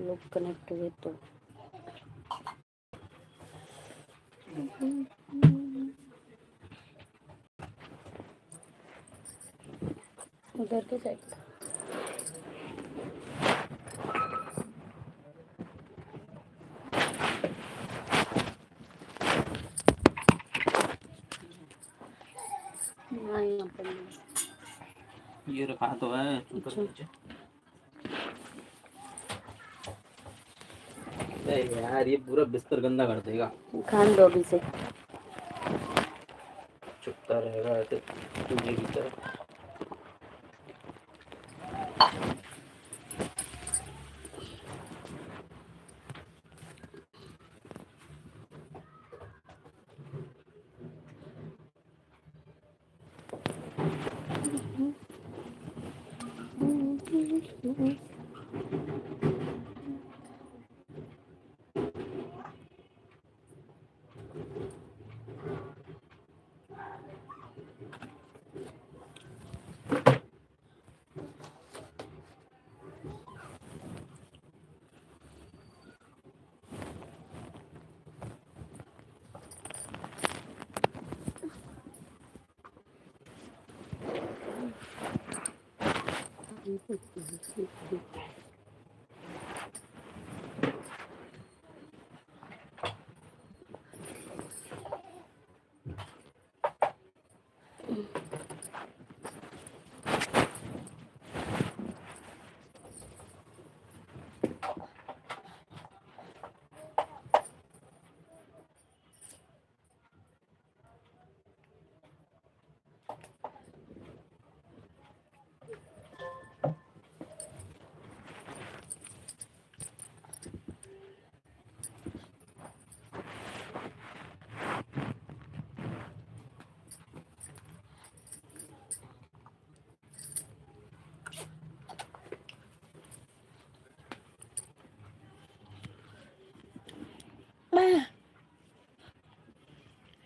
लोग कनेक्ट हुए तो। उधर के साइड यहाँ पर ये रखा तो है। अच्छा। यार ये पूरा बिस्तर गंदा कर देगा। खान दो अभी से। चुपता रहेगा ऐसे चूहे की तरह।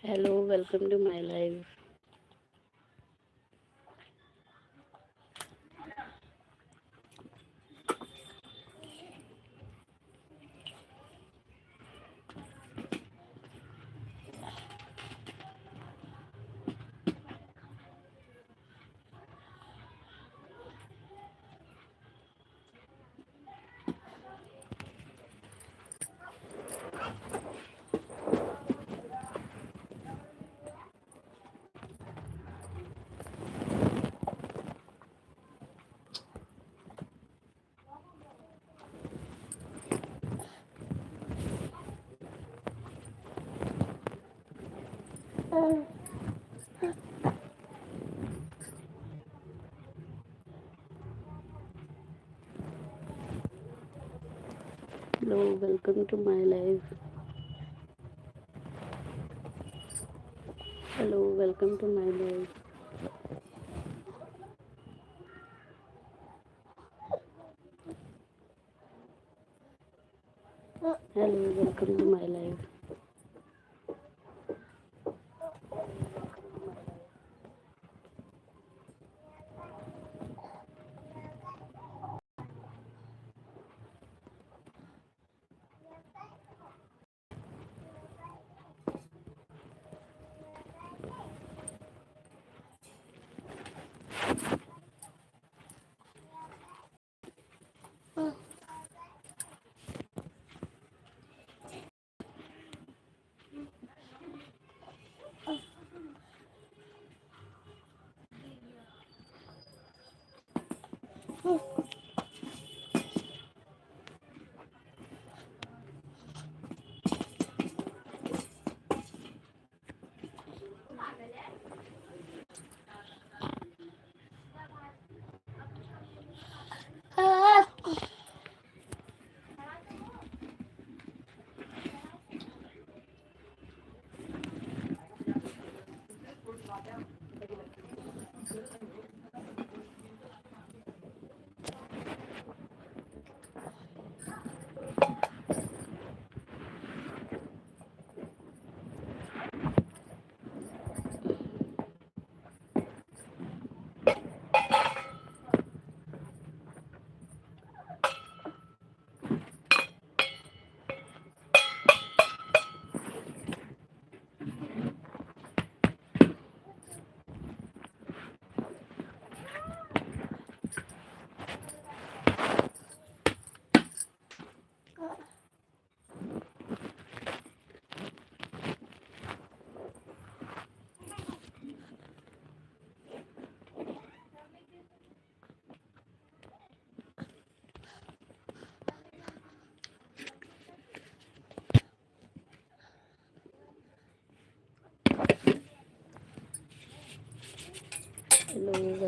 Hello, welcome to my live. Hello, welcome to my live. Hello, welcome to my live. Hello, welcome to my live.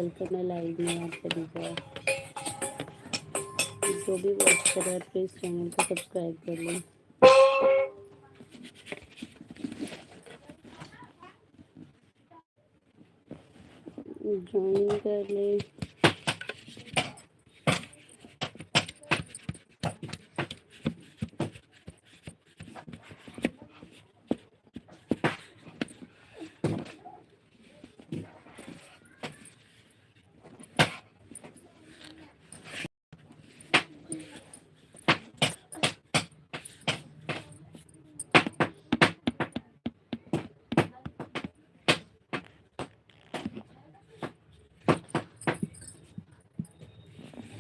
Welcome है लाइव में आप सभी का। जो भी वॉच कर रहा है प्लीज़ चैनल को सब्सक्राइब कर लें। ज्वाइन कर लें।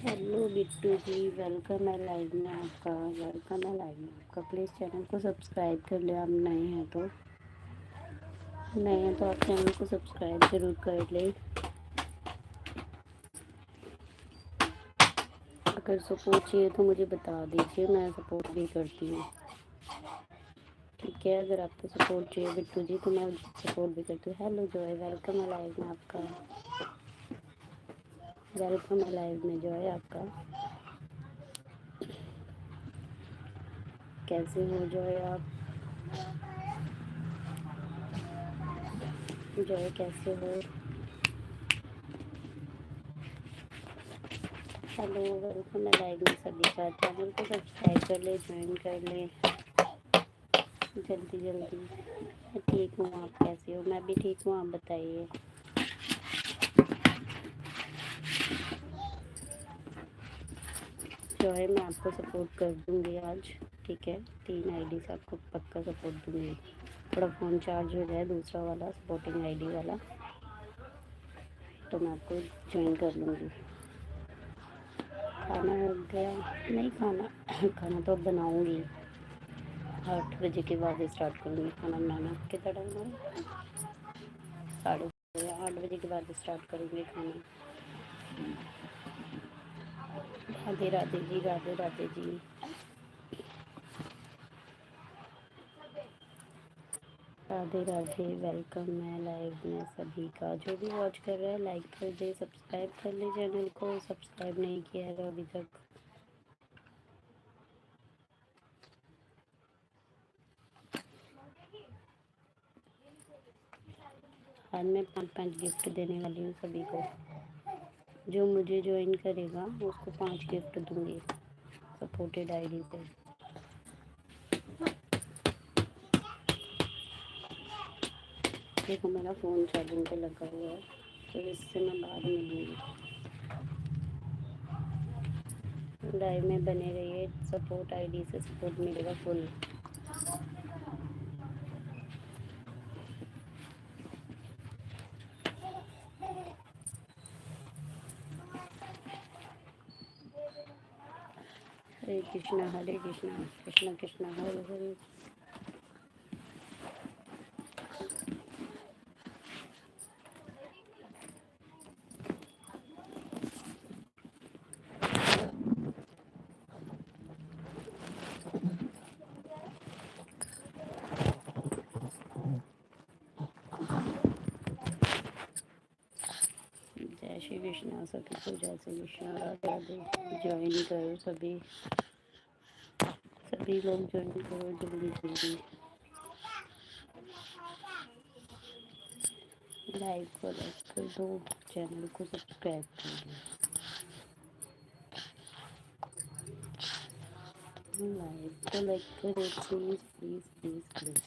हेलो बिट्टू जी, वेलकम है लाइव में आपका। वेलकम है लाइव में आपका। प्लीज़ चैनल को सब्सक्राइब कर ले। आप नए हैं तो आप चैनल को सब्सक्राइब ज़रूर कर ले। अगर सपोर्ट चाहिए तो मुझे बता दीजिए, मैं सपोर्ट भी करती हूँ। ठीक है, अगर आपको सपोर्ट चाहिए बिट्टू जी तो मैं सपोर्ट भी करती हूँ। हेलो जॉय, वेलकम है लाइव में आपका। वेलकम है लाइव में जॉय आपका। कैसे हो जॉय आप? जॉय कैसे हो? हेलो, वेलकम है लाइव में सभी का। चैनल को सब्सक्राइब कर ले, ज्वाइन कर ले जल्दी जल्दी। मैं ठीक हूँ, आप कैसे हो? मैं भी ठीक हूँ, आप बताइए। जो है मैं आपको सपोर्ट कर दूँगी आज। ठीक है, 3 आईडी से आपको पक्का सपोर्ट दूँगी। थोड़ा फ़ोन चार्ज हो जाए दूसरा वाला सपोर्टिंग आईडी वाला, तो मैं आपको ज्वाइन कर लूँगी। खाना हो गया? नहीं खाना खाना तो बनाऊँगी। 8 बजे के बाद स्टार्ट करूँगी खाना बनाना। कितना टाइम है? 8:30 बजे के बाद स्टार्ट करूँगी खाना। राधे राधे जी, राधे राधे जी। राधे राधे, वेलकम है लाइव में सभी का। जो भी वॉच कर रहा है लाइक कर दे, सब्सक्राइब कर ले चैनल को। सब्सक्राइब नहीं किया है तो अभी तक। आज मैं 5 गिफ्ट देने वाली हूँ सभी को। जो मुझे ज्वाइन करेगा उसको 5 गिफ्ट दूँगी सपोर्टेड आईडी पे। देखो मेरा फ़ोन चार्जिंग पे लगा हुआ है, तो इससे मैं बाद में लूँगी। लाइव में बने रहिए, सपोर्ट आईडी से सपोर्ट मिलेगा फुल। हरे कृष्णा कृष्णा कृष्णा हरे हरे। जय श्री कृष्णा सभी को, जय श्री कृष्णा। राधे राधे। ज्वाइन करो सभी, सभी लोग ज्वाइन करो जल्दी जल्दी। लाइक को लाइक कर दो, चैनल को सब्सक्राइब कर दो। लाइक को लाइक करो प्लीज़ प्लीज़ प्लीज़ प्लीज़।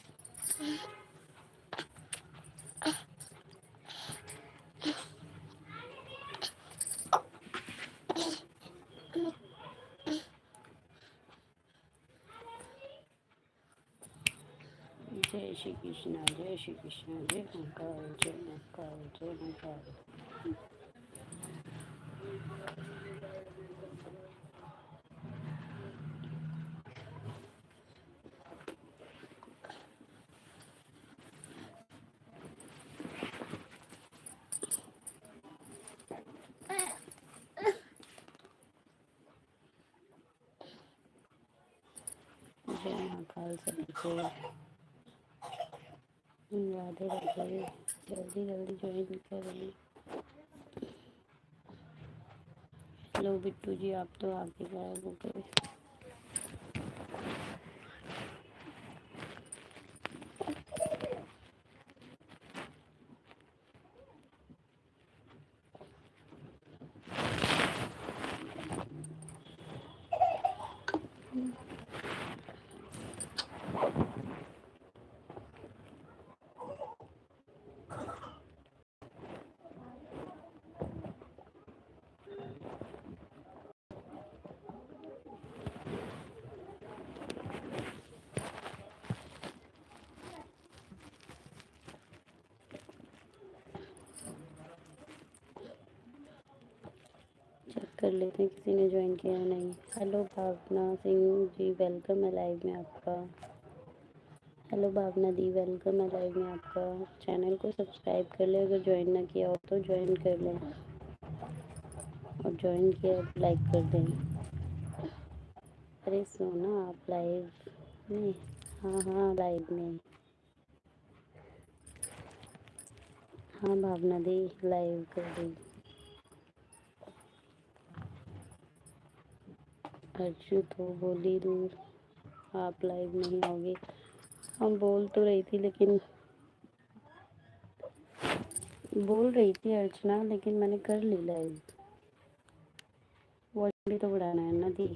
जय श्री कृष्णा, जय श्री कृष्णा, जय महाकाल, जय महाकाल, जय महाकाल। जय महाकाल सभी को। राधे राधे। जल्दी जल्दी ज्वाइन करें। लो बिट्टू जी, आप तो आगे गायब हो गए। चेक कर लेते हैं किसी ने ज्वाइन किया या नहीं। हेलो भावना सिंह जी, वेलकम है लाइव में आपका। हेलो भावना दी, वेलकम है लाइव में आपका। चैनल को सब्सक्राइब कर ले, अगर ज्वाइन ना किया हो तो ज्वाइन कर लें, और ज्वाइन किया तो लाइक कर दें। अरे सोना, आप लाइव में? हाँ हाँ, लाइव में। हाँ भावना दी, लाइव कर दी। अर्जू तो बोली दूर, आप लाइव नहीं आओगे। हम बोल तो रही थी, लेकिन बोल रही थी अर्चना, लेकिन मैंने कर ली लाइव। वॉच भी तो बढ़ाना है ना दी।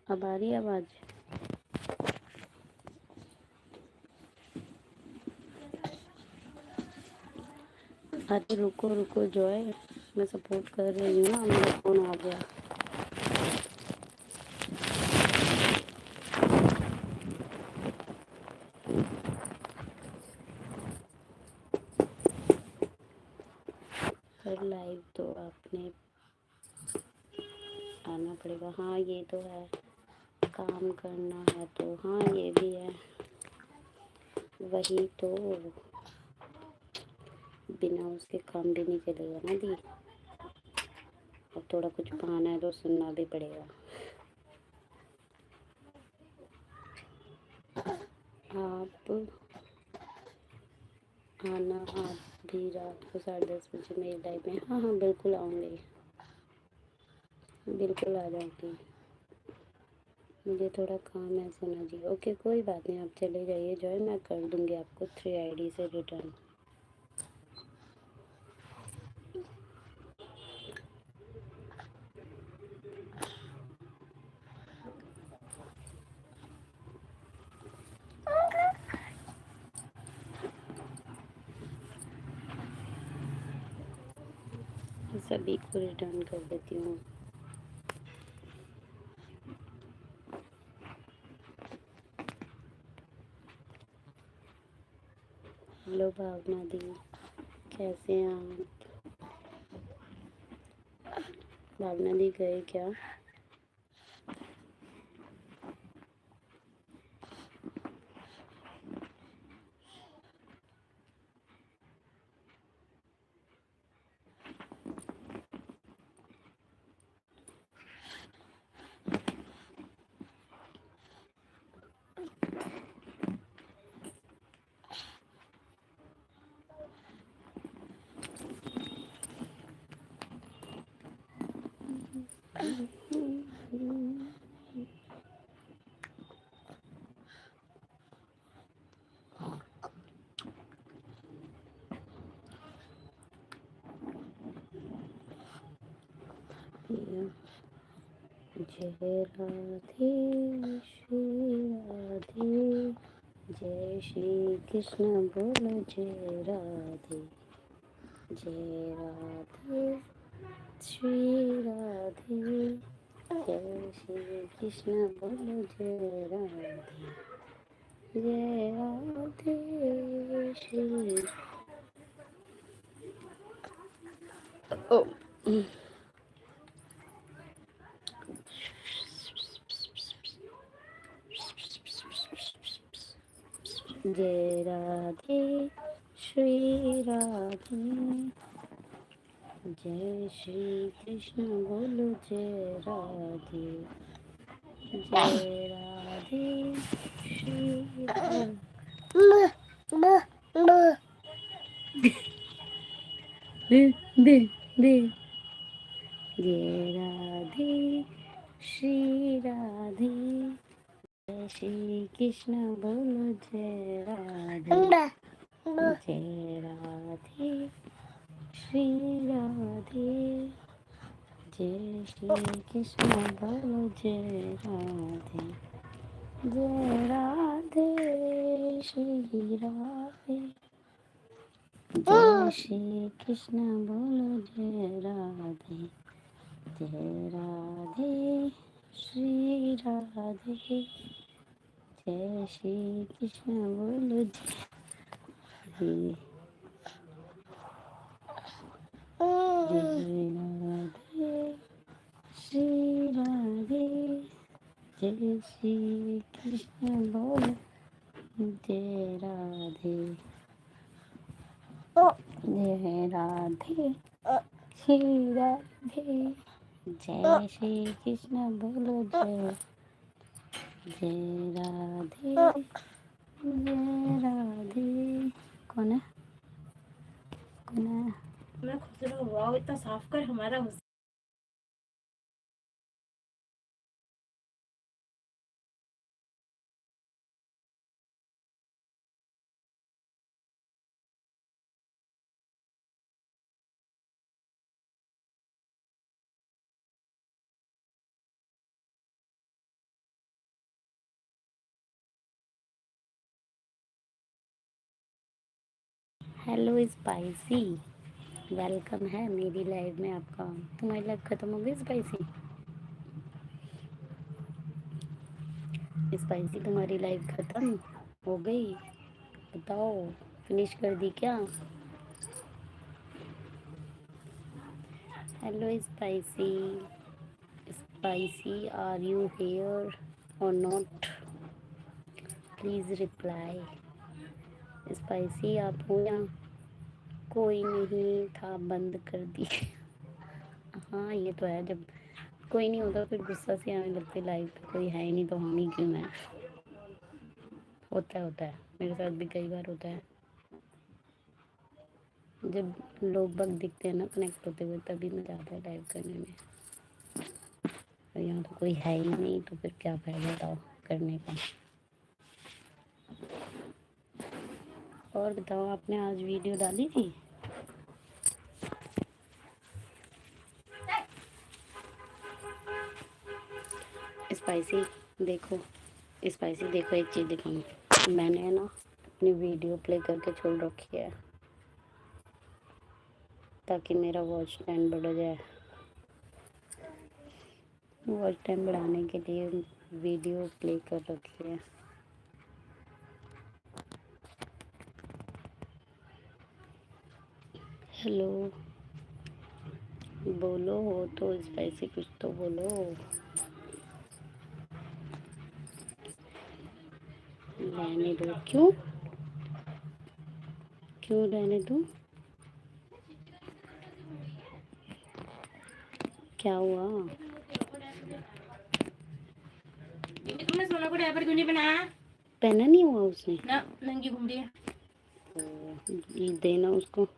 अब आ रही है आवाज? अरे रुको रुको जॉय, मैं सपोर्ट कर रही हूँ ना, मेरा फोन आ गया। पर लाइव तो आपने आना पड़ेगा। हाँ ये तो है, काम करना है तो। हाँ ये भी है, वही तो, बिना उसके काम भी नहीं चलेगा ना दी। और थोड़ा कुछ पाना है तो सुनना भी पड़ेगा। आप आना आधी रात को 10:30 बजे मेरी लाइव में। हाँ हाँ बिल्कुल आऊँगी, बिल्कुल आ जाऊँगी। मुझे थोड़ा काम है सोना जी। ओके कोई बात नहीं, आप चले जाइए जो है, मैं कर दूँगी आपको 3 आईडी से रिटर्न। सभी को रिटर्न कर देती हूँ। हेलो भावना दी, कैसे हैं आप? भावना दी गए क्या? जय राधे श्री राधे, जय श्री कृष्ण बोलो जय राधे, जय राधे श्री राधे, जय श्री कृष्ण बोलो जय राधे, जय राधे श्री। ओ जय राधे श्री राधे, जय श्री कृष्ण बोलो जय राधे, जय राधे श्री राधे। दे दे दे जय राधे श्री राधे, जय श्री कृष्ण बोलो जय राधे, जय राधे श्री राधे, जय श्री कृष्ण बोलो जय राधे, जय राधे श्री राधे, जय श्री कृष्ण बोलो जय राधे, जय राधे श्री राधे, जय श्री कृष्ण बोलो जय राधे, जय राधे श्री राधे, जय श्री कृष्ण बोलो जय राधे, जय राधे श्री राधे, जय श्री कृष्ण बोलो जय, जय राधे जय राधे। कौन है कौन है? मैं खुद से वाओ इतना साफ कर हमारा हेलो स्पाइसी, वेलकम है मेरी लाइव में आपका। तुम्हारी लाइव खत्म हो गई स्पाइसी? स्पाइसी तुम्हारी लाइव खत्म हो गई? बताओ, फिनिश कर दी क्या? Hello spicy, spicy are you here और नॉट? Please reply. स्पाइसी आप हो या? कोई नहीं था, बंद कर दी। हाँ ये तो है, जब कोई नहीं होता फिर गुस्सा से आने लगते, लाइव पे कोई है ही नहीं तो हम ही क्यों है। होता है मेरे साथ भी कई बार होता है, जब लोग बग दिखते हैं ना कनेक्ट होते हुए तभी मजा आता है लाइव करने में। और यहाँ तो कोई है ही नहीं तो फिर क्या फायदा था करने का। और बताओ, आपने आज वीडियो डाली थी? स्पाइसी देखो, स्पाइसी देखो, एक चीज़ दिखाऊँ, मैंने है ना अपनी वीडियो प्ले करके छोड़ रखी है ताकि मेरा वॉच टाइम बढ़ जाए। वॉच टाइम बढ़ाने के लिए वीडियो प्ले कर रखी है। हेलो, बोलो हो तो स्पाइसी, कुछ तो बोलो। रहने दो, क्यों क्यों रहने दो? क्या हुआ? तुमने सोना को डायपर क्यों नहीं बनाया? पहना नहीं हुआ उसने ना, नंगी घूम रही है। ये देना उसको।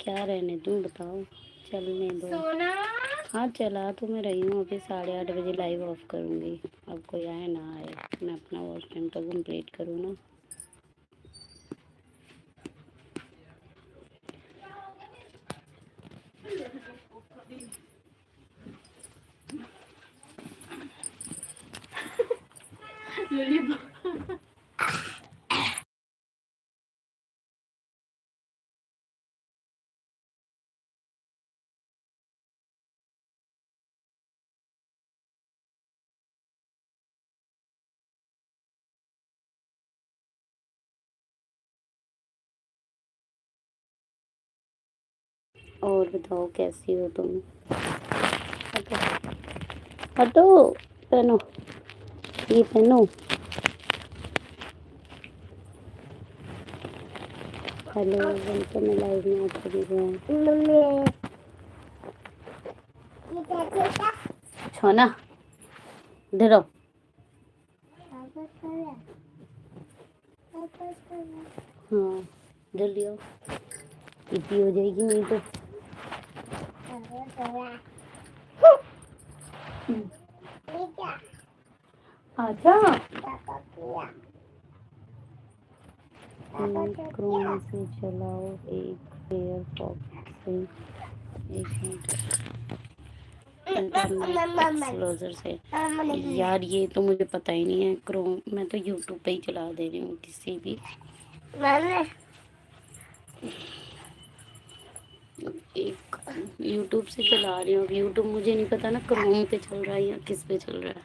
क्या रहने दूँ बताओ, चलने दो। सोना हाँ चला तो मैं रही हूँ, अभी 8:30 बजे लाइव ऑफ करूँगी। अब कोई आए ना आए, मैं अपना वॉच टाइम तो कंप्लीट करूँ ना। और बताओ कैसी हो तुम? हटो हटो, पहनो, ये पहनो। हेलो, वेलकम मैं लाइव में आप सभी को। छोना इधर आओ। हाँ जल्दी आओ, इतनी हो जाएगी नहीं तो। आजा क्रोम से चलाओ एक फायरफॉक्स से एक मिनट एक्सप्लोजर से। यार ये तो मुझे पता ही नहीं है क्रोम, मैं तो यूट्यूब पे ही चला दे रही हूँ किसी भी। एक यूट्यूब से चला रही हूँ। अब यूट्यूब मुझे नहीं पता ना क्रोम पे चल रहा है या किस पे चल रहा है।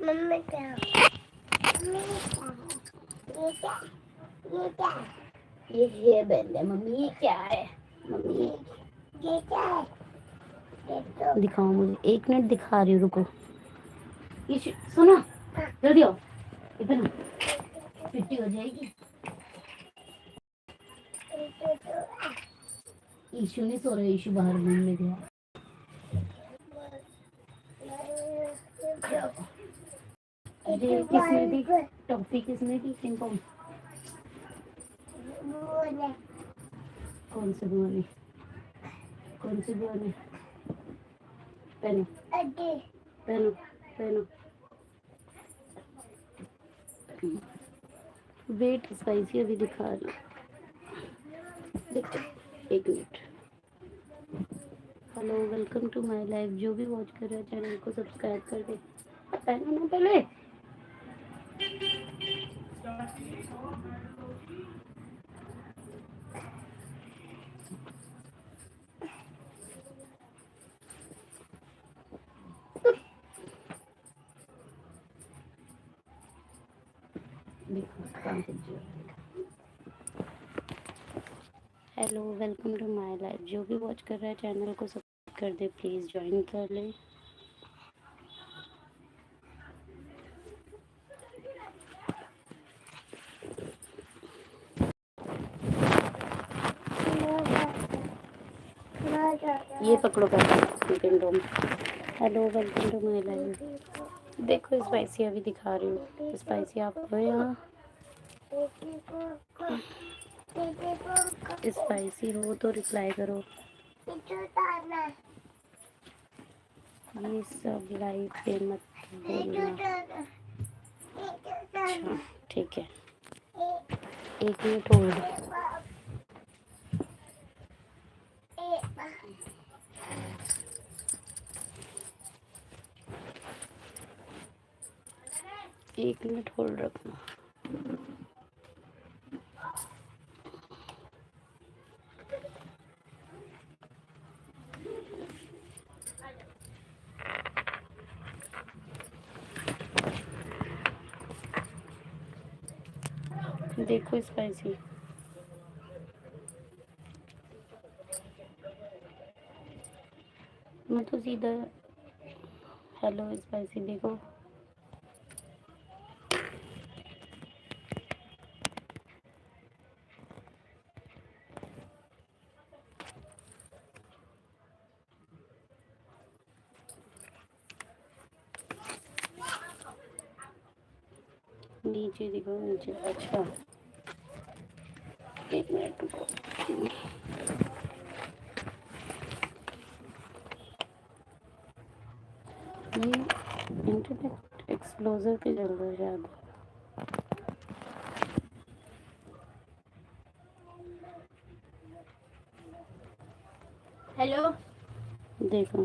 मम्मी क्या ये क्या ये है बेल मम्मी, ये क्या है मम्मी? ये क्या है ये तो दिखाओ मुझे, एक मिनट दिखा रही हूँ, रुको। ये सुनो, जल्दी आओ, इधर पिट्टी हो जाएगी। ईशु नहीं सो रहा, ईशु बाहर घूमने गया। ये किसने दी टॉफी, किसने दी इनको? कौन से बुआ ने, कौन सी बुआ ने? पहनो पहनो पहनो। वेट, स्पाइसी अभी दिखा रही हूँ, देखो एक minute. Hello, welcome to my life. जो भी वॉच कर रहे हैं चैनल को सब्सक्राइब कर दे। पहनो ना पहले। Hello, welcome to my life. जो भी वॉच कर रहा है चैनल को सब्सक्राइब कर दे प्लीज़, ज्वाइन कर ले। ये पकड़ो पहले room. Hello, welcome to my life. देखो स्पाइसी अभी दिखा रही हूँ। स्पाइसी आप हो यहाँ? स्पाइसी हो तो रिप्लाई करो। ये सब लाइव पे मत बोलना। अच्छा ठीक है, एक मिनट होल्ड। एक मिनट होल्ड रखना। देखो स्पाइसी, मैं तो सीधा। हेलो स्पाइसी, देखो नीचे, देखो नीचे। अच्छा एक मिनट रुको। ये इंटरनेट एक्सप्लोजर पे चल रहा है शायद। हेलो देखो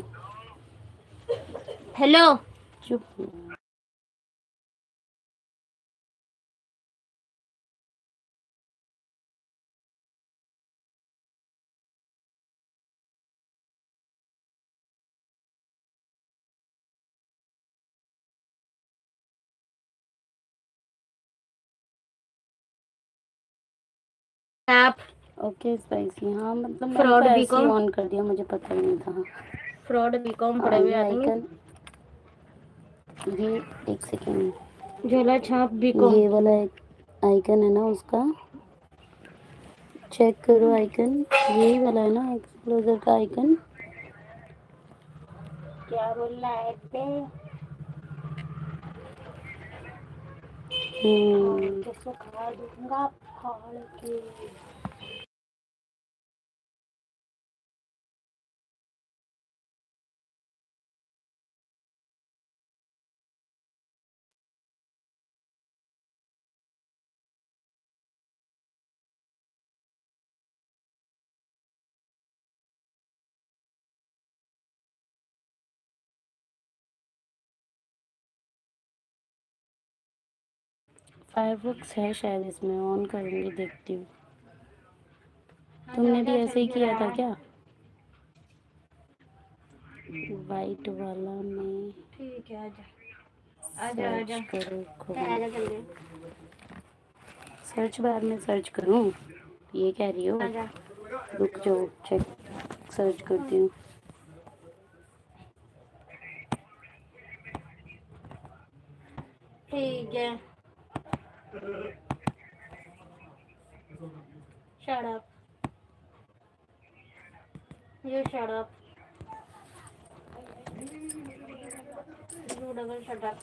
हेलो चुप। आप ओके स्पाइसी, हाँ मतलब मैंने फ्रॉड तो ऐसे ही बीकॉम ऑन कर दिया, मुझे पता ही नहीं था। फ्रॉड बीकॉम पढ़े हुए ये आदमी। आइकन, ये एक सेकेंड, झोला छाप बीकॉम। ये वाला आइकन है ना उसका, चेक करो आइकन। यही वाला है ना एक्सप्लोजर का आइकन? क्या बोल रहा है बे? किसको खा दूंगा फाड़ के। फायरफॉक्स है शायद इसमें, ऑन करूँगी, देखती हूँ। हाँ, तुमने भी जा, ऐसे ही चल किया रहा था है। क्या? वाइट वाला में ठीक है, आजा सर्च आजा करो आजा क्रोम। जल्दी सर्च बार में सर्च करूँ, ये कह रही हो? आजा। रुक जाओ, चेक सर्च करती हूँ। ठीक है, shut up, you shut up, you double shut up।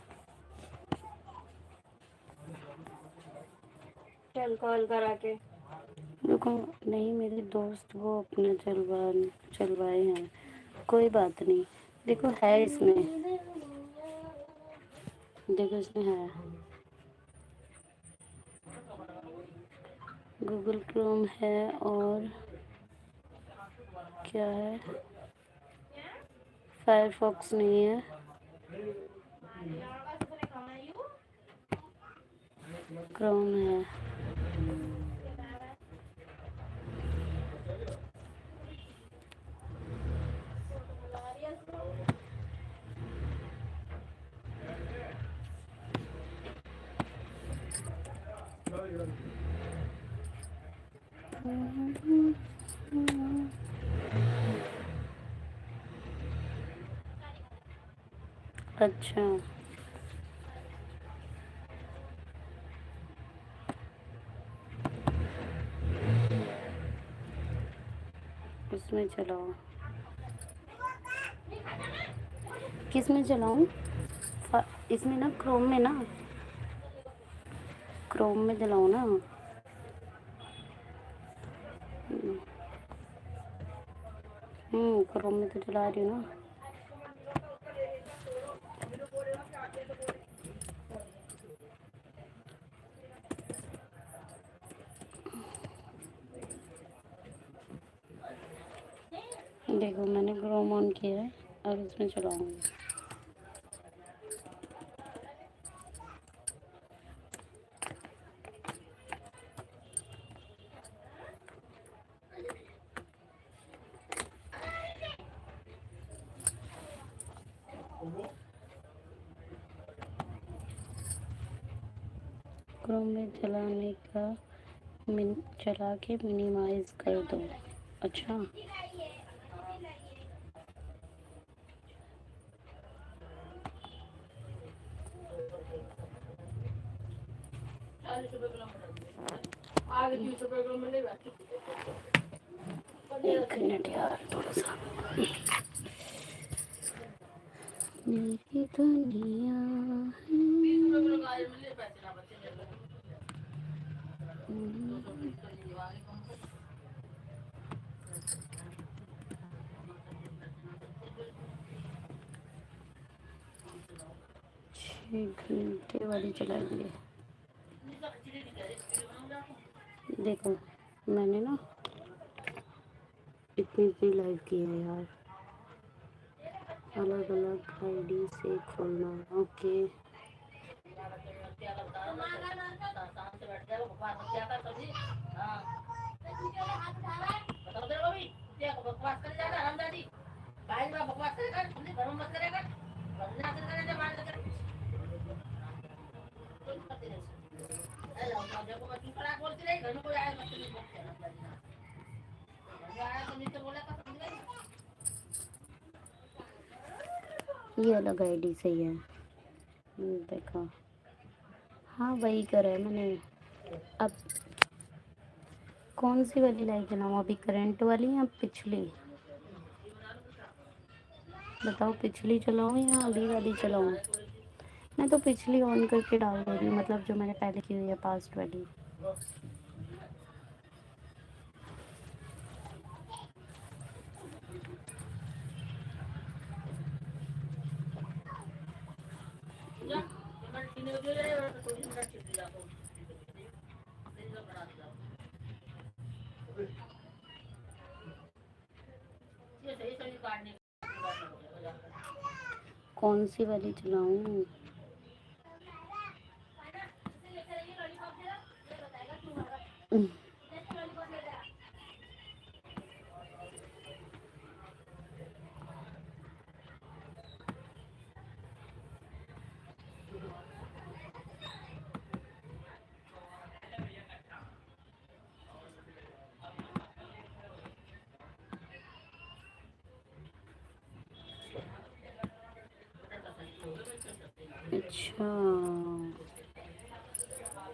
चल कॉल करा के। रुको, नहीं, मेरे दोस्त वो अपना चलवाए हैं, कोई बात नहीं। देखो है इसमें, देखो इसमें है, गूगल क्रोम है, और क्या है, फायरफॉक्स नहीं है, क्रोम है। अच्छा, उसमें चलाओ। किस में चलाऊं? इसमें ना, क्रोम में ना, क्रोम में चलाओ ना। क्रोम में तो चला रही हूँ ना। देखो मैंने क्रोम ऑन किया है, अब इसमें चलाऊंगी। क्रोम में चलाने का चला के मिनिमाइज कर दो। अच्छा, एक मिनट यार, थोड़ा सा। मेरी दुनिया घंटे वाली चलाएंगे। देखो मैंने ना इतनी इतनी लाइव की है यार, अलग अलग आईडी से खोलना। ओके, ये अलग आईडी सही है। देखो, हाँ वही करा है मैंने। अब कौन सी वाली लाइव चलाऊँ, अभी करंट वाली या पिछली? बताओ, पिछली चलाऊँ या अभी वाली चलाऊँ? मैं तो पिछली ऑन करके डाल दे रही हूँ, मतलब जो मैंने पहले की हुई है, पास्ट वाली। कौन सी वाली चलाऊँ? अच्छा,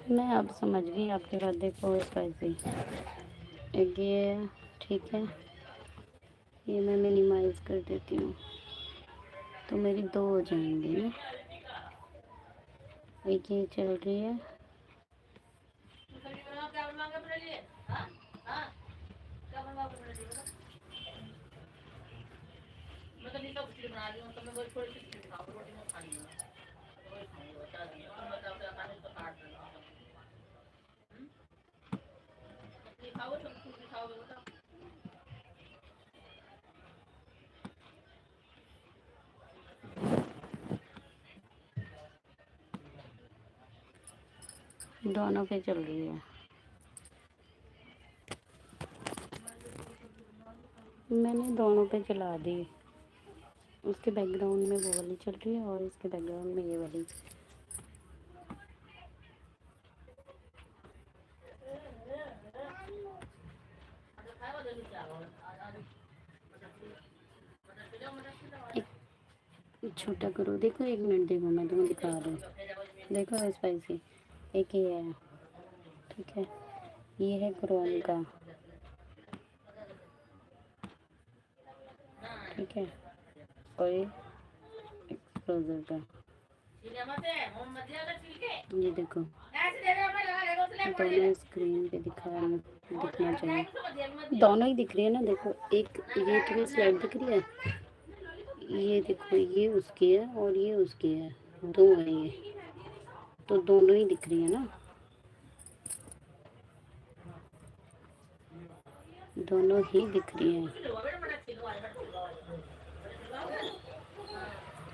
मैं अब समझ गई आपकी बात। देखो स्पाइसी एक ये है, ठीक है, ये मैं मिनिमाइज कर देती हूँ तो मेरी दो हो जाएंगी ना। एक ये चल रही है, दोनों पे चल रही है। मैंने दोनों पे चला दी। उसके बैकग्राउंड में वो वाली चल रही है और इसके बैकग्राउंड में ये वाली। एक छोटा करो, देखो 1 मिनट, देखो मैं तुम्हें दिखा रही हूँ। देखो स्पाइसी एक ये है, ठीक है, ये है क्रोम का, ठीक है, और ये एक्सप्लोजर का। ये देखो दोनों स्क्रीन पे दिखना चाहिए, दोनों ही दिख रही है ना। देखो एक ये तुम्हें स्लाइड दिख रही है, ये देखो ये उसकी है और ये उसकी है, दो है ये, तो दोनों ही दिख रही है ना, दोनों ही दिख रही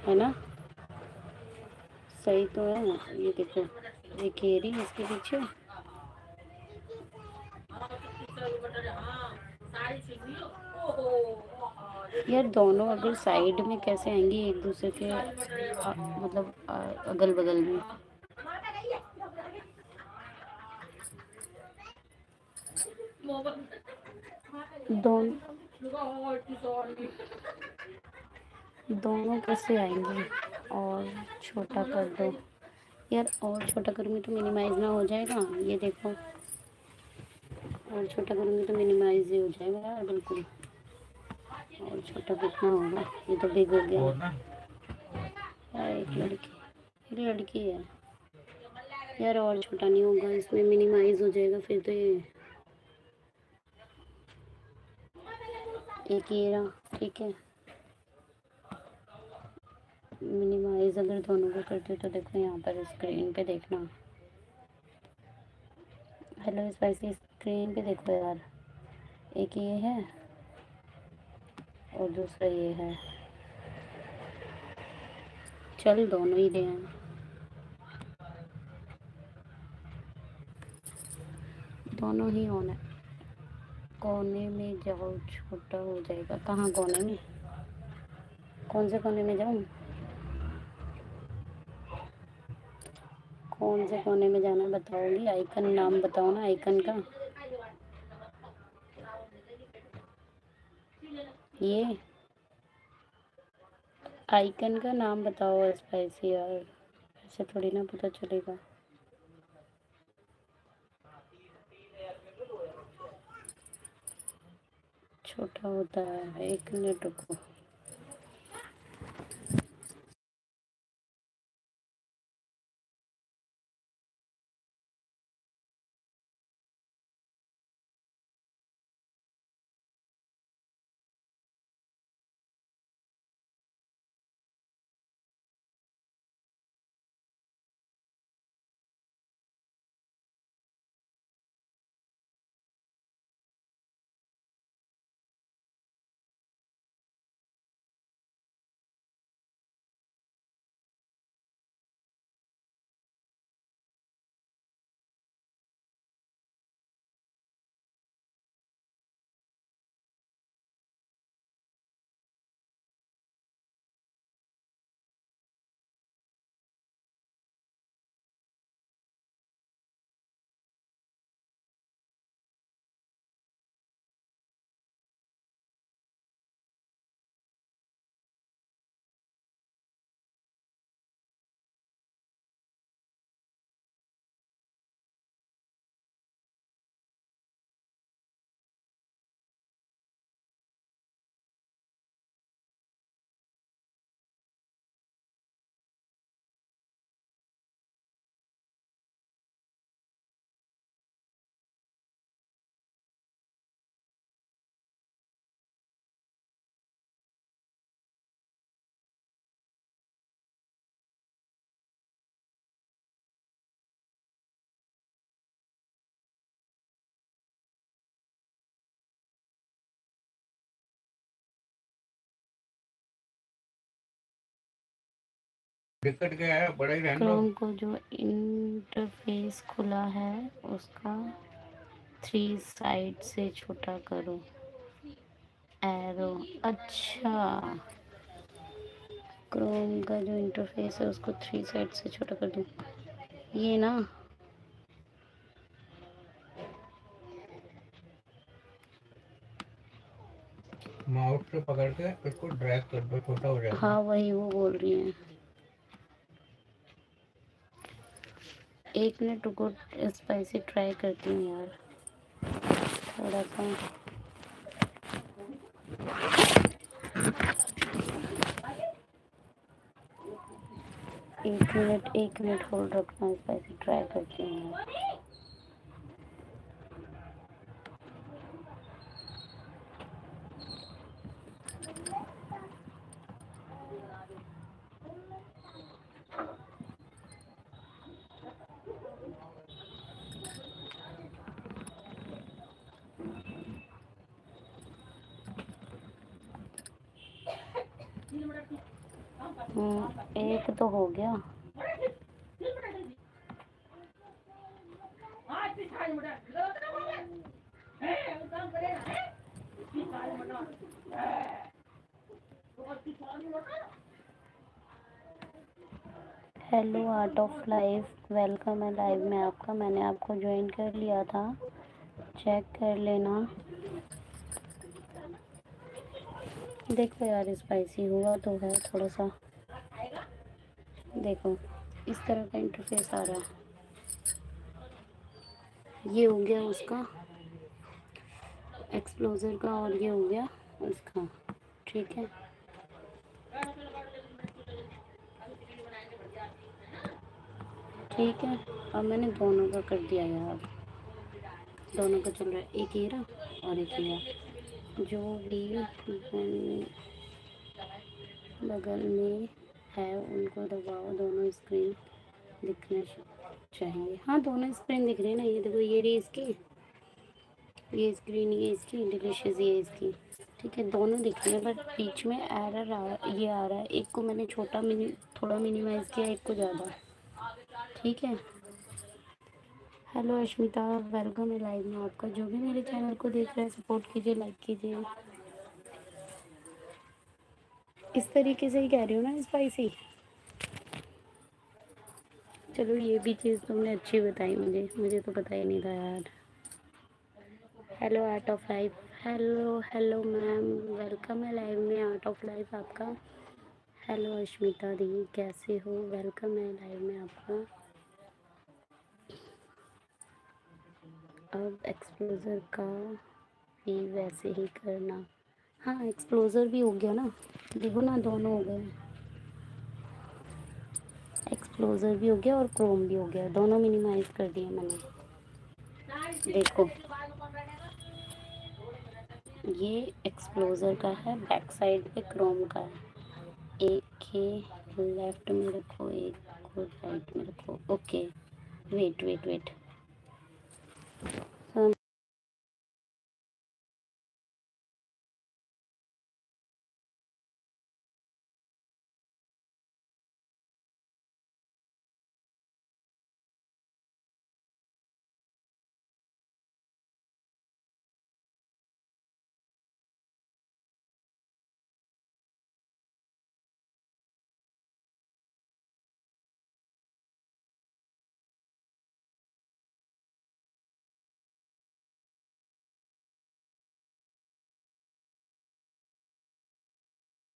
है ना, सही तो है। ये देखो ये घेरी इसके पीछे, यार दोनों अगर साइड में कैसे आएंगी एक दूसरे के मतलब अगल बगल में। दोनों कैसे आएंगे, और छोटा कर दो यार, और छोटा करूँगी तो मिनिमाइज ना हो जाएगा। ये देखो और छोटा करूँगी तो मिनिमाइज ही हो जाएगा यार बिल्कुल। और छोटा कितना होगा, ये तो बिग हो गया यार। एक लड़की है यार, और छोटा नहीं होगा, इसमें मिनिमाइज हो जाएगा फिर तो। ये एक ये रहा, ठीक है, मिनिमाइज अगर दोनों को करते हो तो देखो यहाँ पर स्क्रीन पे देखना। हेलो स्पाइसी, स्क्रीन पे देखो यार, एक ये है और दूसरा ये है, चल दोनों ही ले आए। दोनों ही होना है। कोने में जाओ, छोटा हो जाएगा। कहाँ कोने में, कौन से कोने में जाऊँ, कौन से कोने में जाना बताओगी? आइकन नाम बताओ ना आइकन का। ये आइकन का नाम बताओ स्पाइसी यार, ऐसे थोड़ी ना पता चलेगा। छोटा होता है, 1 मिनट रुको। दिक्कत क्या है, बड़ा ही रहने दो। क्रोम को जो इंटरफेस खुला है उसका 3 साइड से छोटा करो एरो। अच्छा, क्रोम का जो इंटरफेस है उसको 3 साइड से छोटा कर दूं, ये ना। माउस से पकड़ के इसको ड्रैग कर दो, छोटा हो जाएगा। हाँ वही वो बोल रही हैं। 1 मिनट रुको, स्पाइसी ट्राई करती हूँ यार थोड़ा सा। 1 मिनट होल्ड रखना, स्पाइसी ट्राई करती हूँ यार। एक तो हो गया। Hello art of life, welcome है लाइव में आपका। मैंने आपको ज्वाइन कर लिया था, चेक कर लेना। देखो यार स्पाइसी हुआ तो है थोड़ा सा। देखो इस तरह का इंटरफेस आ रहा है। ये हो गया उसका एक्सप्लोजर का और ये हो गया उसका। ठीक है, ठीक है। अब मैंने दोनों का कर दिया यार, दोनों का चल रहा है। एक ये रहा और एक ये रहा। जो भी बगल में है उनको दबाओ, दोनों स्क्रीन दिखने चाहिए। हाँ दोनों स्क्रीन दिख रही है ना, ये देखो, ये रही इसकी, ये स्क्रीन, ये इसकी, डिलीशियस ये इसकी। ठीक है, दोनों दिख रही है, बट बीच में एरर ये आ रहा है। एक को मैंने छोटा थोड़ा मिनिमाइज़ किया, एक को ज़्यादा। ठीक है। हेलो अश्मिता, वेलकम है लाइव में आपका। जो भी मेरे चैनल को देख रहे हैं सपोर्ट कीजिए, लाइक कीजिए। इस तरीके से ही कह रही हूँ ना स्पाइसी। चलो ये भी चीज़ तुमने अच्छी बताई मुझे तो पता ही नहीं था यार। Hello art of life, hello hello ma'am, welcome है लाइव में आर्ट ऑफ लाइफ आपका। हेलो अश्मिता दी, कैसे हो? वेलकम है लाइव में आपका। अब एक्सप्लोज़र का भी वैसे ही करना। हाँ एक्सप्लोज़र भी हो गया ना, देखो ना दोनों हो गए। एक्सप्लोज़र भी हो गया और क्रोम भी हो गया, दोनों मिनिमाइज़ कर दिए मैंने। देखो ये एक्सप्लोज़र का है, बैक साइड पे क्रोम का है। एक के लेफ्ट में रखो, एक को राइट में रखो। Okay, wait wait wait.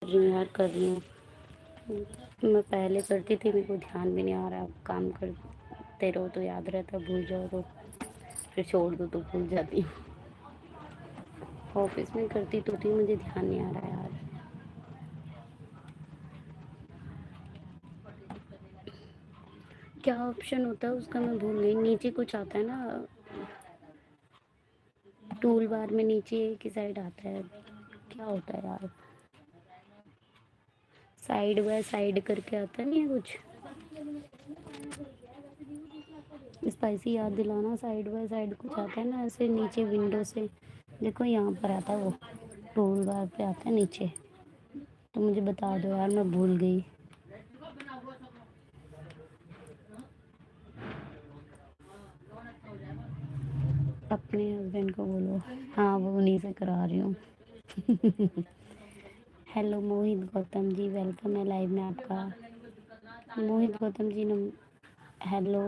यार कर रही हूँ, मैं पहले करती थी, मेरे को ध्यान भी नहीं आ रहा। काम करते रहो तो याद रहता, भूल जाओ तो फिर छोड़ दो तो भूल जाती हूँ। ऑफिस में करती तो थी, मुझे ध्यान नहीं आ रहा यार। क्या ऑप्शन होता है उसका, मैं भूल गई। नीचे कुछ आता है ना टूल बार में, नीचे की साइड आता है, क्या होता है यार? साइड बाय साइड करके आता नहीं है कुछ। स्पाइसी याद दिलाना, साइड बाय साइड कुछ आता है ना ऐसे नीचे विंडो से। देखो यहाँ पर आता है वो, टूल बार पे आता है नीचे। तो मुझे बता दो यार, मैं भूल गई। अपने हस्बैंड को बोलो। हाँ वो उन्हीं से करा रही हूँ। हेलो मोहित गौतम जी, वेलकम है लाइव में आपका। मोहित गौतम जी हेलो,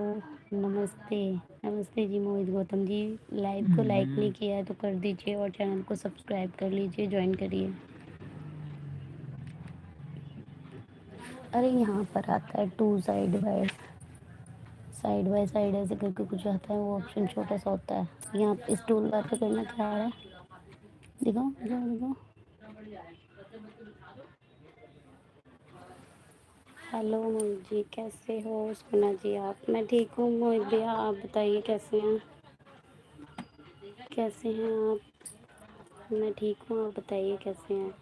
नमस्ते। नमस्ते जी मोहित गौतम जी। लाइव को लाइक नहीं किया है तो कर दीजिए और चैनल को सब्सक्राइब कर लीजिए, ज्वाइन करिए। अरे यहाँ पर आता है टू साइड बाय साइड ऐसे करके कुछ आता है, वो ऑप्शन छोटा सा होता है। यहाँ इस टूल बार पे करना क्या आ रहा है, दिखाओ दिखाओ दिखाओ। हेलो मोहित जी, कैसे हो? सोना जी आप? मैं ठीक हूँ मोहित भैया, आप बताइए कैसे हैं? कैसे हैं आप? मैं ठीक हूँ, आप बताइए कैसे हैं?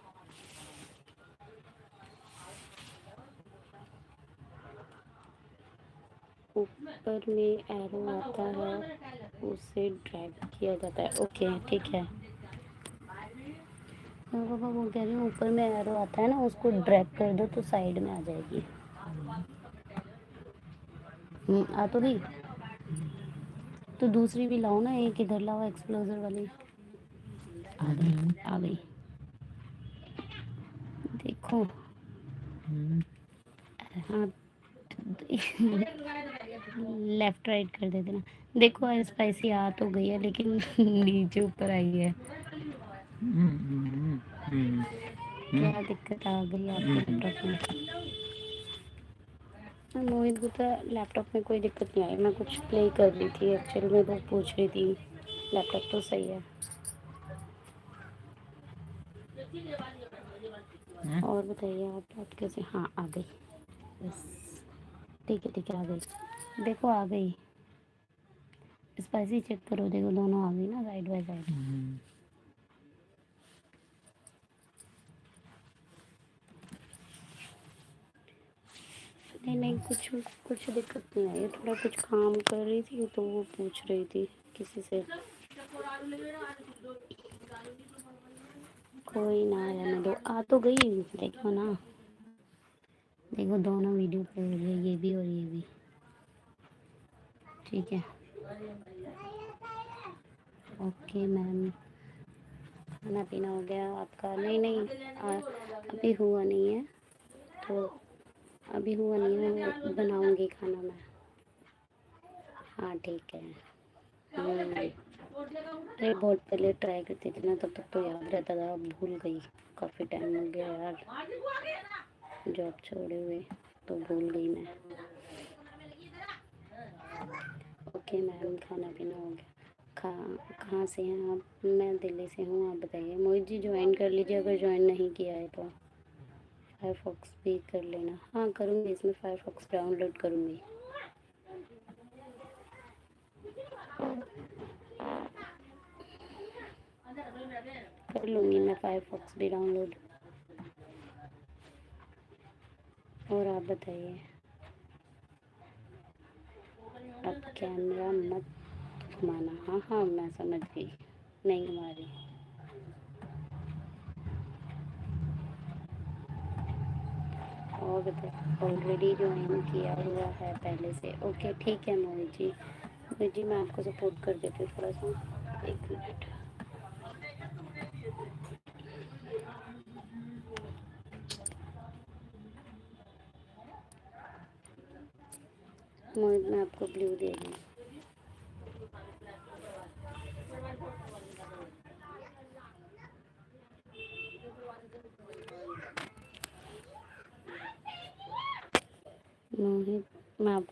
ऊपर में एरो आता है, उसे ड्रैग किया जाता है। ओके ठीक है। हाँ पापा वो कह रही हूँ, ऊपर में एरो आता है ना, उसको ड्रैग कर दो तो साइड में आ जाएगी। आ तो गई। तो दूसरी भी लाओ ना, एक इधर लाओ एक्सप्लोजर वाली। आ गई आ गई। देखो हाँ लेफ्ट राइट कर देते ना। देखो स्पाइसी आ तो गई है लेकिन नीचे ऊपर आई है। क्या दिक्कत आ गई आपके लैपटॉप में? मोहित को तो लैपटॉप में कोई दिक्कत नहीं आई, मैं कुछ प्ले कर रही थी एक्चुअली में, वो पूछ रही थी। लैपटॉप तो सही है। और बताइए आप कैसे? हाँ आ गई। बस ठीक है आ गई। देखो आ गई। स्पाइसी चेक करो, देखो दोनों आ गई ना साइड बाय साइड। नहीं नहीं कुछ कुछ दिक्कत नहीं आई, थोड़ा कुछ काम कर रही थी तो वो पूछ रही थी किसी से। कोई ना रहने दो, आ तो गई। देखो ना, देखो दोनों वीडियो पे हो रही है, ये भी और ये भी। ठीक है ओके मैम। खाना पीना हो गया आपका? नहीं नहीं अभी हुआ नहीं है, तो अभी हुआ नहीं है, बनाऊंगी खाना मैं। हाँ ठीक है। अरे बहुत पहले ट्राई करती थी ना, तब तक तो याद रहता था, अब भूल गई। काफ़ी टाइम हो गया यार जॉब छोड़े हुए, तो भूल गई मैं। ओके मैम, खाना पीना हो गया। कहाँ से हैं आप? मैं दिल्ली से हूँ, आप बताइए। मोहित जी ज्वाइन कर लीजिए अगर ज्वाइन नहीं किया है तो। फायरफॉक्स भी कर लेना। हाँ करूँगी, इसमें फायरफॉक्स डाउनलोड करूँगी। कर लूँगी मैं फायरफॉक्स भी डाउनलोड। और आप बताइए। अब कैमरा मत घुमाना। हाँ हाँ मैं समझ गई, नहीं घुमा रही। और बताइए, ऑलरेडी ज्वाइन किया हुआ है पहले से? ओके ठीक है मोहित जी। मोहित जी मैं आपको सपोर्ट कर देती हूँ थोड़ा सा, एक मिनट। मोहित मैं आपको ब्लू दे रही हूँ। मोहित मैं आप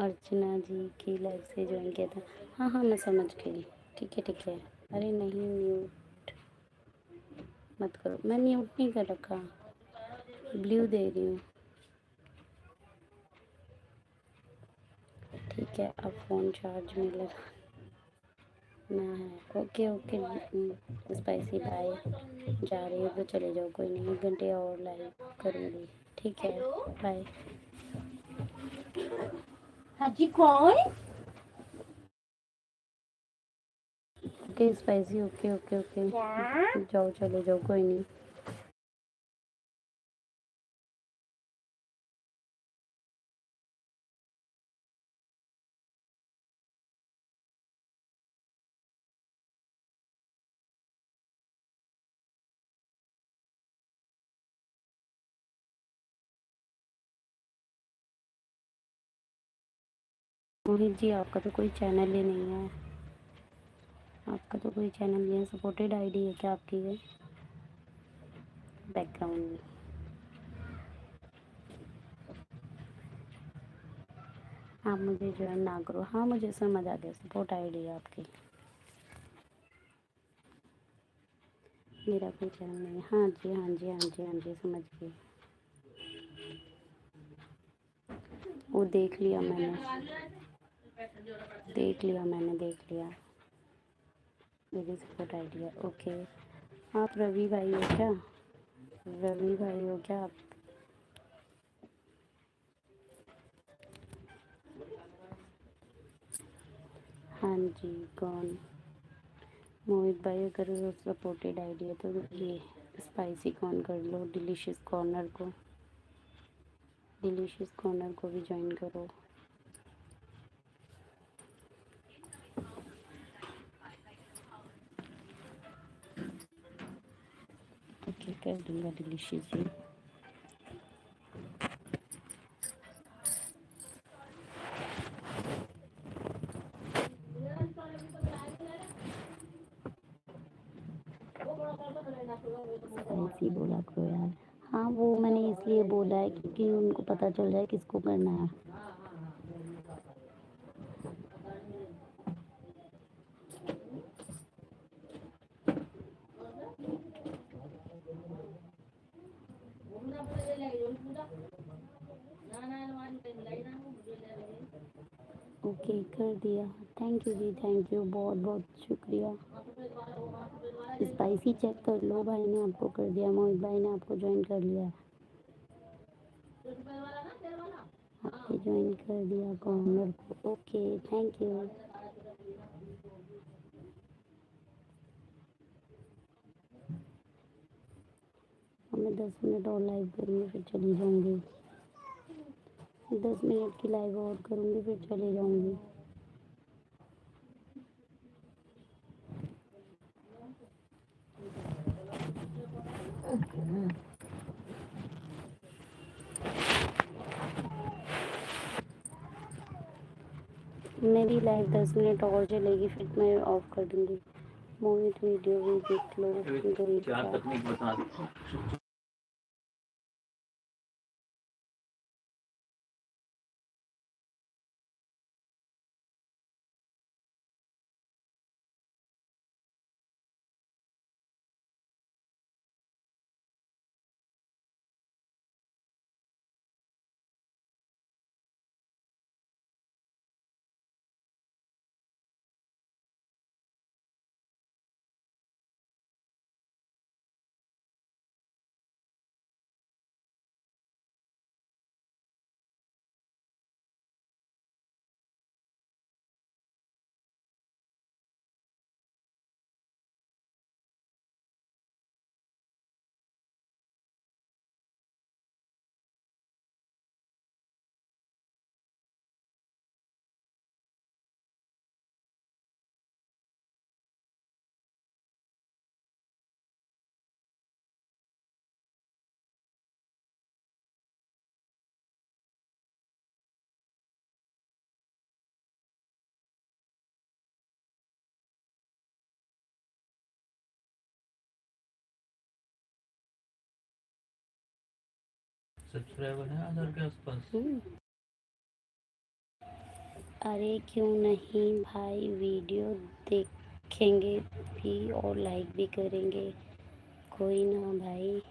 अर्चना जी की लाइफ से ज्वाइन किया था। हाँ हाँ मैं समझ गई। ठीक है। अरे नहीं म्यूट मत करो, मैं म्यूट नहीं कर रखा, ब्लू दे रही हूँ। ठीक है अब फ़ोन चार्ज में लगा ना है। Okay spicy bye. जा रही हो तो चले जाओ, कोई नहीं, 1 घंटे और लाइव करूँगी। ठीक है बाय। हाजी कौन? ओके स्पाइसी ओके जाओ चले जाओ, कोई नहीं। मोहित जी आपका तो कोई चैनल ही नहीं है, आपका तो कोई चैनल नहीं है। सपोर्टेड आईडी है क्या आपकी ये? बैकग्राउंड में आप मुझे ज्वाइन ना करो। हाँ मुझे समझ आ गया, सपोर्ट आईडी है आपकी, मेरा कोई चैनल नहीं है। हाँ जी हाँ जी हाँ जी हाँ जी समझ गई, वो देख लिया मैंने, देख लिया मैंने, देख लिया, मेरी सपोर्ट आईडी है। ओके, आप रवि भाई हो क्या? रवि भाई हो क्या आप? हाँ जी कौन? मोहित भाई अगर सपोर्टेड आईडी है तो ये स्पाइसी कॉर्न कर लो, डिलीशियस कॉर्नर को भी ज्वाइन करो। ओके कर दूंगा डिलीशियस जी। स्पाइसी बोला करो यार। हाँ वो मैंने इसलिए बोला है क्योंकि उनको पता चल जाए किसको करना है। ओके कर दिया, थैंक यू जी, थैंक यू, बहुत बहुत शुक्रिया। स्पाइसी चेक कर लो, भाई ने आपको कर दिया, मोहित भाई ने आपको ज्वाइन कर लिया है, आपने ज्वाइन कर दिया कॉर्नर को। Okay thank you. अब मैं 10 मिनट और लाइव करूँगी फिर चली जाऊँगी, 10 मिनट की लाइव और करूँगी फिर चली जाऊँगी। मेरी लाइव 10 मिनट और चलेगी फिर मैं ऑफ कर दूँगी। मोहित वीडियो भी देख लो, गरीब चार का। तकनीक बता दो। सब्सक्राइबर है 1000 के आसपास। अरे क्यों नहीं भाई, वीडियो देखेंगे भी और लाइक भी करेंगे, कोई ना भाई।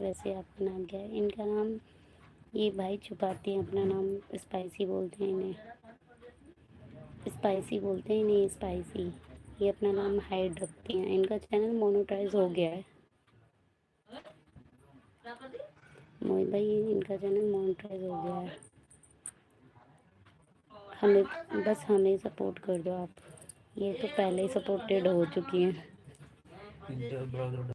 वैसे आपका नाम क्या है? इनका नाम, ये भाई छुपाती हैं अपना नाम, स्पाइसी बोलते हैं इन्हें, स्पाइसी बोलते हैं इन्हें, स्पाइसी। ये अपना नाम हाइड रखती हैं, इनका चैनल मोनेटाइज हो गया है। मोहित भाई इनका चैनल मोनेटाइज हो गया है, हमें बस हमें सपोर्ट कर दो आप, ये तो पहले ही सपोर्टेड हो चुकी हैं। ब्राउज़र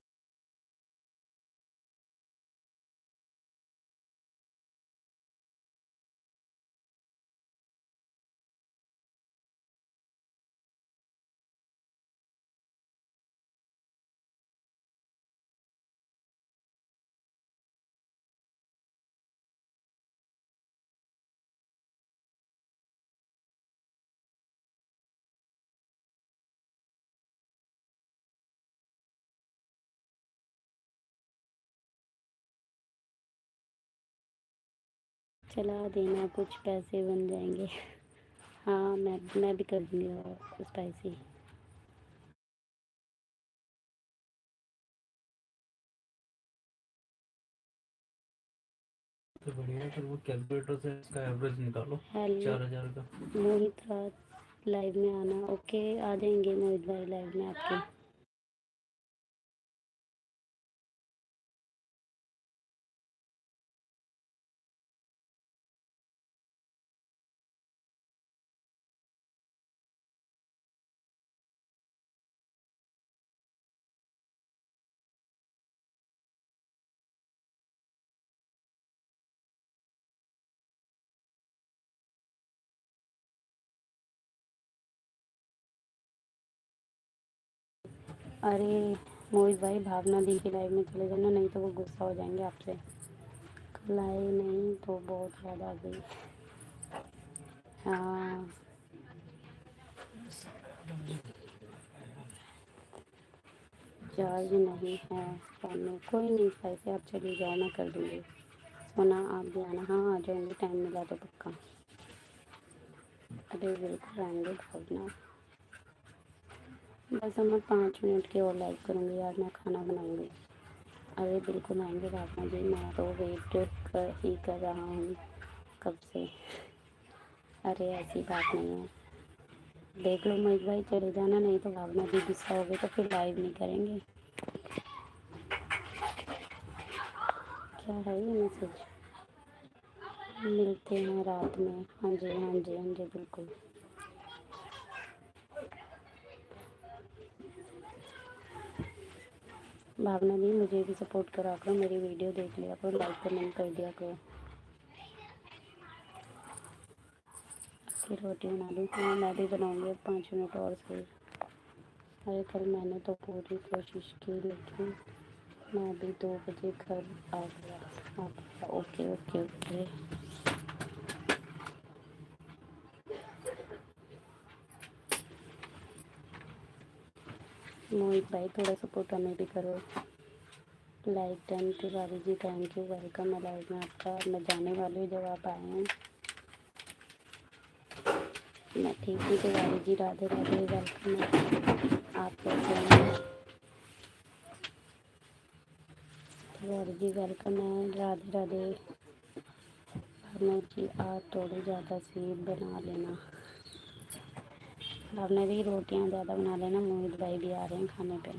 चला देना, कुछ पैसे बन जाएंगे। हाँ, मैं भी कर दूँगी स्पाइसी। तो बढ़िया है, फिर वो कैलकुलेटर से इसका एवरेज निकालो हेलो 4000 का। मोहित, रात लाइव में आना। ओके, आ जाएंगे मोहित भाई लाइव में आपके। अरे मोहित भाई, भावना दी के लाइव में चले जाना, नहीं तो वो गुस्सा हो जाएंगे आपसे। कल आए नहीं तो बहुत याद आ गई। हाँ, चार्ज नहीं है फ़ोन में। कोई नहीं, पैसे आप चली जाओ, मैं कर दूँगी। सोना आप भी आना। हाँ, आ जाऊँगी, टाइम मिला तो पक्का। अरे बिल्कुल आएंगे भावना। बस अब मैं 5 मिनट की और लाइव करूँगी यार, मैं खाना बनाऊँगी। अरे बिल्कुल आएंगे भावना जी, मैं तो वेट कर रहा हूँ कब से। अरे ऐसी बात नहीं है, देख लो मोहित भाई, चले जाना, नहीं तो भावना जी गुस्सा हो गई तो फिर लाइव नहीं करेंगे। क्या है ये मैसेज? मिलते हैं रात में। हाँ जी, हाँ जी, हाँ जी, बिल्कुल। भावना जी मुझे भी सपोर्ट करा करो, मेरी वीडियो देख लिया करो, लाइक कमेंट कर दिया करो। फिर रोटी बना दूँ? हाँ, मैं भी बनाऊँगी अब 5 मिनट और से। अरे कल मैंने तो पूरी कोशिश की, लेकिन मैं भी 2 बजे घर आ गया। Okay okay okay. मोहित भाई थोड़ा सपोर्ट हमें भी करो। Like done. Tiwari ji thank you, welcome है लाइव में आपका। मैं जाने वाली हूँ जब आप आए हैं। मैं ठीक हूँ तिवारी जी, राधे राधे, वेलकम है। आप कैसे हैं तिवारी जी? वेलकम है, राधे राधे। भावना जी आज थोड़ी ज़्यादा स्वीट बना लेना। भावना जी रोटियाँ ज़्यादा बना लेना, मोहित भाई भी आ रहे हैं खाने पे।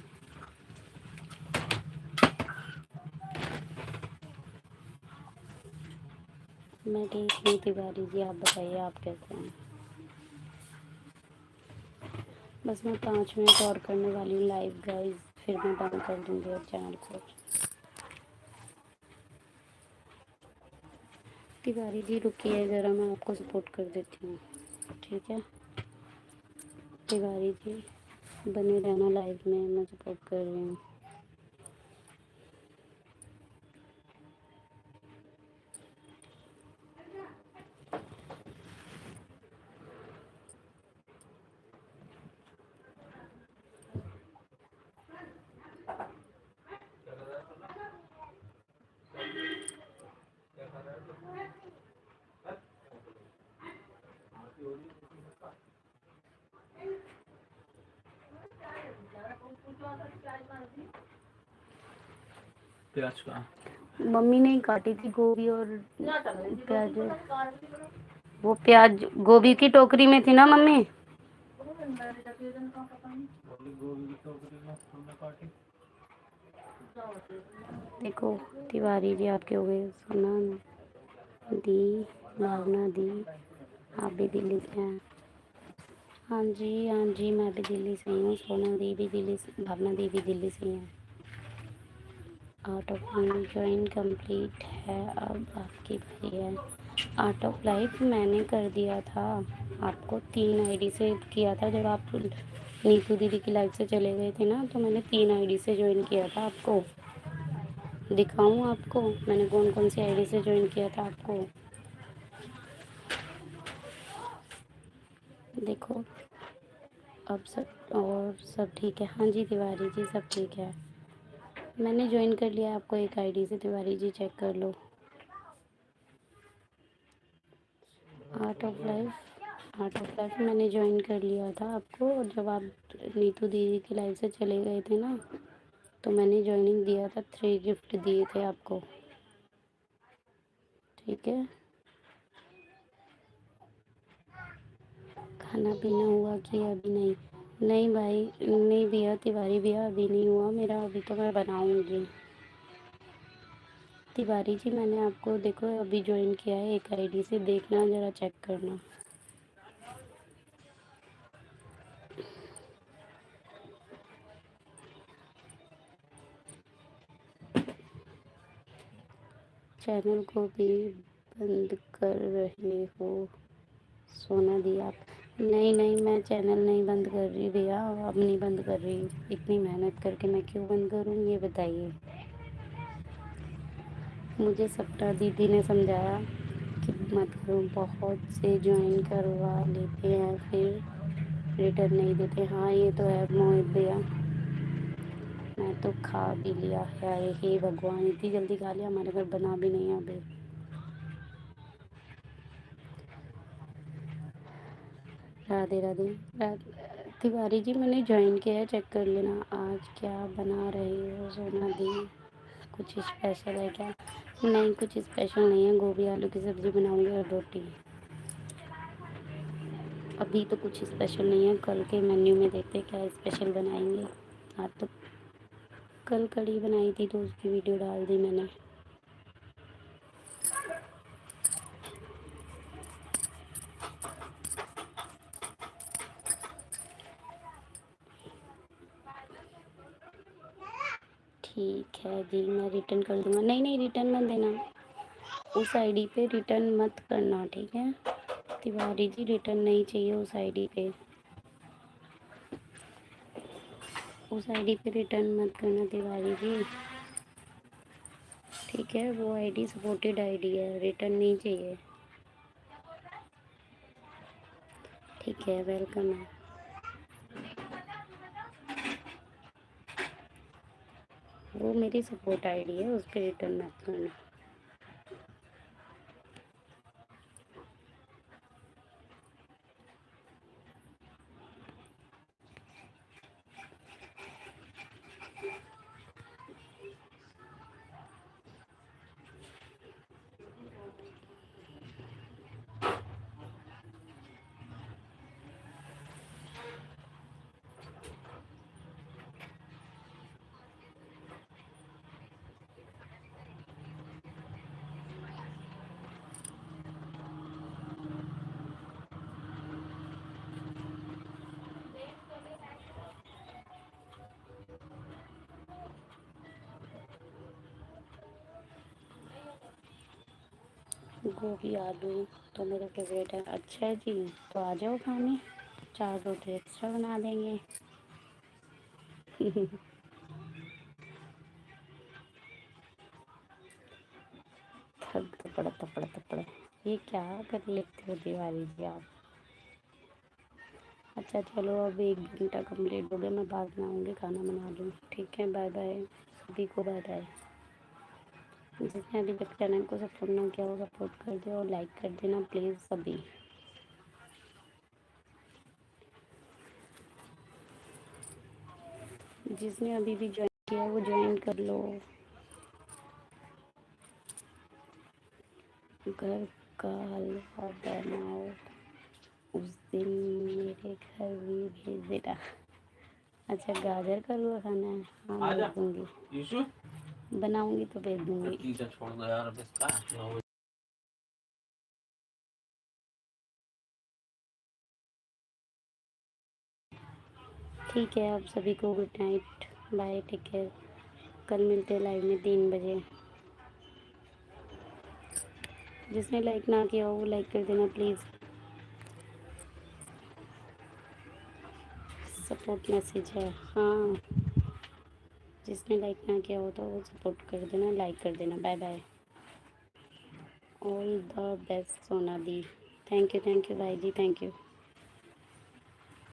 मैं ठीक हूँ तिवारी जी, आप बताइए आप कैसे हैं? बस मैं 5 मिनट और करने वाली हूँ लाइव गाइस, फिर मैं बंद कर दूँगी और चैनल को। तिवारी जी रुकिए ज़रा, मैं आपको सपोर्ट कर देती हूँ, ठीक है? तिवारी जी बने रहना लाइव में, मैं सपोर्ट कर रही हूँ। प्याज का मम्मी ने काटी थी गोभी और प्याज। वो प्याज गोभी की टोकरी में थी ना मम्मी। देखो तिवारी जी आपके हो गए। सोना दी, भावना दी, आप भी दिल्ली से हैं? हाँ जी, हाँ जी, मैं भी दिल्ली से ही हूँ। सोना दी भी दिल्ली से, भावना दी भी दिल्ली से ही हैं। आर्ट ऑफ ज्वाइन कंप्लीट है, अब आपकी बारी है। आर्ट ऑफ लाइफ मैंने कर दिया था आपको, 3 आईडी से किया था। जब आप नीतू दीदी की लाइफ से चले गए थे ना, तो मैंने 3 आईडी से ज्वाइन किया था आपको। दिखाऊं आपको मैंने कौन कौन सी आईडी से ज्वाइन किया था आपको? देखो अब सब और सब ठीक है। हाँ जी तिवारी जी सब ठीक है, मैंने ज्वाइन कर लिया आपको एक आईडी से। तिवारी जी चेक कर लो। आर्ट ऑफ लाइफ मैंने ज्वाइन कर लिया था आपको, और जब आप नीतू दीदी की लाइफ से चले गए थे ना, तो मैंने ज्वाइनिंग दिया था, 3 गिफ्ट दिए थे आपको। ठीक है, खाना पीना हुआ कि अभी नहीं? नहीं भाई, नहीं भैया, तिवारी भैया, अभी नहीं हुआ मेरा, अभी तो मैं बनाऊंगी। तिवारी जी, मैंने आपको देखो अभी ज्वाइन किया है एक आईडी से, देखना ज़रा, चेक करना। चैनल को भी बंद कर रहे हो सोना दी आप? नहीं नहीं, मैं चैनल नहीं बंद कर रही भैया, अब नहीं बंद कर रही। इतनी मेहनत करके मैं क्यों बंद करूँ, ये बताइए। मुझे सपना दीदी ने समझाया कि मत करो, बहुत से ज्वाइन करवा लेते हैं फिर रिटर्न नहीं देते। हाँ ये तो है मोहित भैया, मैं तो खा भी लिया है। अरे हे भगवान, इतनी जल्दी खा लिया, हमारे घर बना भी नहीं है अभी। राधे राधे। तिवारी जी, मैंने ज्वाइन किया है, चेक कर लेना। आज क्या बना रही हो सोना दी, कुछ स्पेशल है क्या? नहीं, कुछ स्पेशल नहीं है, गोभी आलू की सब्ज़ी बनाऊंगी और रोटी। अभी तो कुछ स्पेशल नहीं है, कल के मेन्यू में देखते हैं क्या स्पेशल बनाएंगे। आज तो कल कढ़ी बनाई थी तो उसकी वीडियो डाल दी मैंने। ठीक है जी, मैं रिटर्न कर दूंगा। नहीं नहीं, रिटर्न मत देना, उस आईडी पे रिटर्न मत करना, ठीक है तिवारी जी, रिटर्न नहीं चाहिए उस आईडी पे। उस आईडी पे रिटर्न मत करना तिवारी जी, ठीक है? वो आईडी सपोर्टेड आईडी है, रिटर्न नहीं चाहिए। ठीक है, वेलकम है। वो मेरी सपोर्ट आईडी है, उस पर रिटर्न मत करना। गोभी आलू तो मेरा फेवरेट है। अच्छा है जी, तो आ जाओ खाने, 4 रोटी एक्स्ट्रा बना देंगे। थक तपड़ तपड़ तपड़, ये क्या कर लेते हो तिवारी जी आप? अच्छा चलो, अब 1 घंटा कंप्लीट हो गया, मैं बाद में आऊँगी, खाना बना लूँ। ठीक है, बाय बाय सभी को, बाय बाय। जिसने अभी तक चैनल को सपोर्ट ना किया हो, सपोर्ट कर दो और लाइक कर देना प्लीज़ सभी। जिसने अभी भी ज्वाइन किया वो ज्वाइन कर लो। घर का हलवा बनाओ, उस दिन मेरे घर भी भेज देना। अच्छा, गाजर का हलवा खाना है? हाँ भेज दूँगी, बनाऊँगी तो भेज दूँगी। छोड़ दो यार, अब इसका ठीक है, आप सभी को good night, bye, take care. कल मिलते हैं लाइव में 3 बजे। जिसने लाइक ना किया हो वो लाइक कर देना प्लीज़। सपोर्ट मैसेज है, हाँ, जिसने लाइक ना किया हो तो वो सपोर्ट कर देना, लाइक कर देना। Bye bye, all the best Sona दी। थैंक यू भाई जी, थैंक यू।